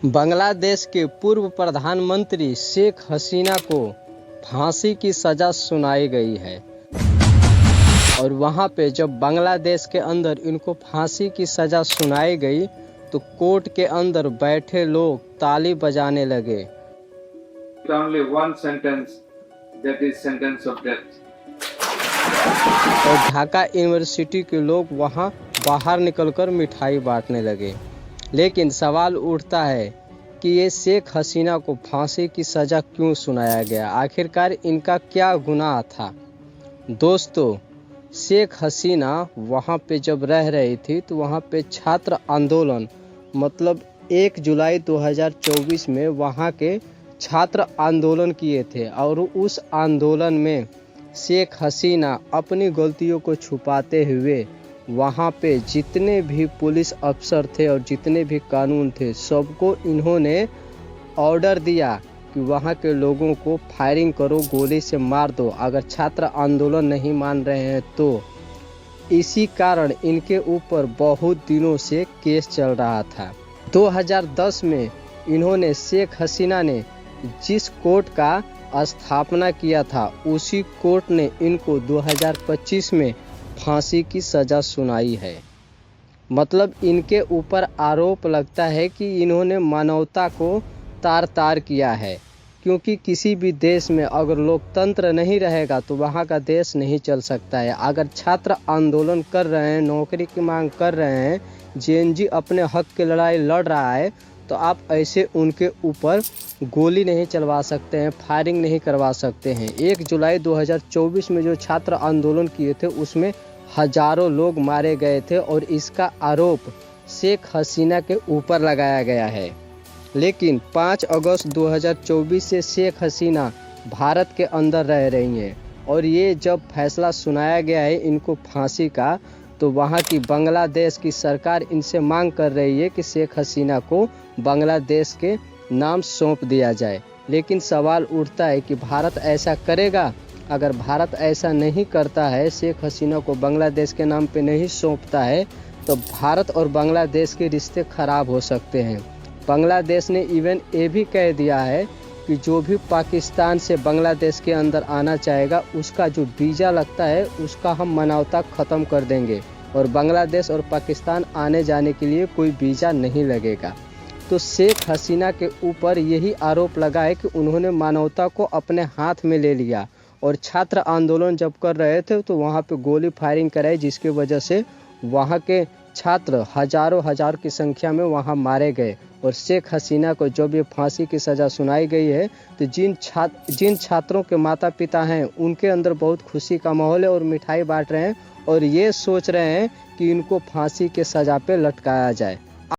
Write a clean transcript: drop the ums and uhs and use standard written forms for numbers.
बांग्लादेश के पूर्व प्रधानमंत्री शेख हसीना को फांसी की सज़ा सुनाई गई है और वहां पे जब बांग्लादेश के अंदर इनको फांसी की सज़ा सुनाई गई तो कोर्ट के अंदर बैठे लोग ताली बजाने लगे। Only one sentence, that is sentence of death. और ढाका यूनिवर्सिटी के लोग वहां बाहर निकलकर मिठाई बांटने लगे। लेकिन सवाल उठता है कि ये शेख हसीना को फांसी की सज़ा क्यों सुनाया गया, आखिरकार इनका क्या गुनाह था। दोस्तों, शेख हसीना वहाँ पे जब रह रही थी तो वहाँ पे छात्र आंदोलन मतलब 1 जुलाई 2024 में वहाँ के छात्र आंदोलन किए थे और उस आंदोलन में शेख हसीना अपनी गलतियों को छुपाते हुए वहाँ पे जितने भी पुलिस अफसर थे और जितने भी कानून थे सबको इन्होंने ऑर्डर दिया कि वहाँ के लोगों को फायरिंग करो, गोली से मार दो अगर छात्र आंदोलन नहीं मान रहे हैं तो। इसी कारण इनके ऊपर बहुत दिनों से केस चल रहा था। 2010 में इन्होंने शेख हसीना ने जिस कोर्ट का स्थापना किया था उसी कोर्ट ने इनको 2025 में फांसी की सज़ा सुनाई है। मतलब इनके ऊपर आरोप लगता है कि इन्होंने मानवता को तार-तार किया है, क्योंकि किसी भी देश में अगर लोकतंत्र नहीं रहेगा तो वहाँ का देश नहीं चल सकता है। अगर छात्र आंदोलन कर रहे हैं, नौकरी की मांग कर रहे हैं, जेएनजी अपने हक की लड़ाई लड़ रहा है तो आप ऐसे उनके ऊपर गोली नहीं चलवा सकते हैं, फायरिंग नहीं करवा सकते हैं। 1 जुलाई 2024 में जो छात्र आंदोलन किए थे उसमें हजारों लोग मारे गए थे और इसका आरोप शेख हसीना के ऊपर लगाया गया है। लेकिन 5 अगस्त 2024 से शेख हसीना भारत के अंदर रह रही हैं और ये जब फैसला सुनाया गया है इनको फांसी का तो वहाँ की बांग्लादेश की सरकार इनसे मांग कर रही है कि शेख हसीना को बांग्लादेश के नाम सौंप दिया जाए। लेकिन सवाल उठता है कि भारत ऐसा करेगा? अगर भारत ऐसा नहीं करता है, शेख हसीना को बांग्लादेश के नाम पे नहीं सौंपता है तो भारत और बांग्लादेश के रिश्ते खराब हो सकते हैं। बांग्लादेश ने इवन ये भी कह दिया है कि जो भी पाकिस्तान से बांग्लादेश के अंदर आना चाहेगा उसका जो वीज़ा लगता है उसका हम मानवता ख़त्म कर देंगे और बांग्लादेश और पाकिस्तान आने जाने के लिए कोई वीज़ा नहीं लगेगा। तो शेख हसीना के ऊपर यही आरोप लगा है कि उन्होंने मानवता को अपने हाथ में ले लिया और छात्र आंदोलन जब कर रहे थे तो वहाँ पे गोली फायरिंग कराई, जिसकी वजह से वहाँ के छात्र हजार की संख्या में वहाँ मारे गए। और शेख हसीना को जब ये फांसी की सज़ा सुनाई गई है तो जिन छात्रों के माता पिता हैं उनके अंदर बहुत खुशी का माहौल है और मिठाई बांट रहे हैं और ये सोच रहे हैं कि इनको फांसी के सज़ा पे लटकाया जाए।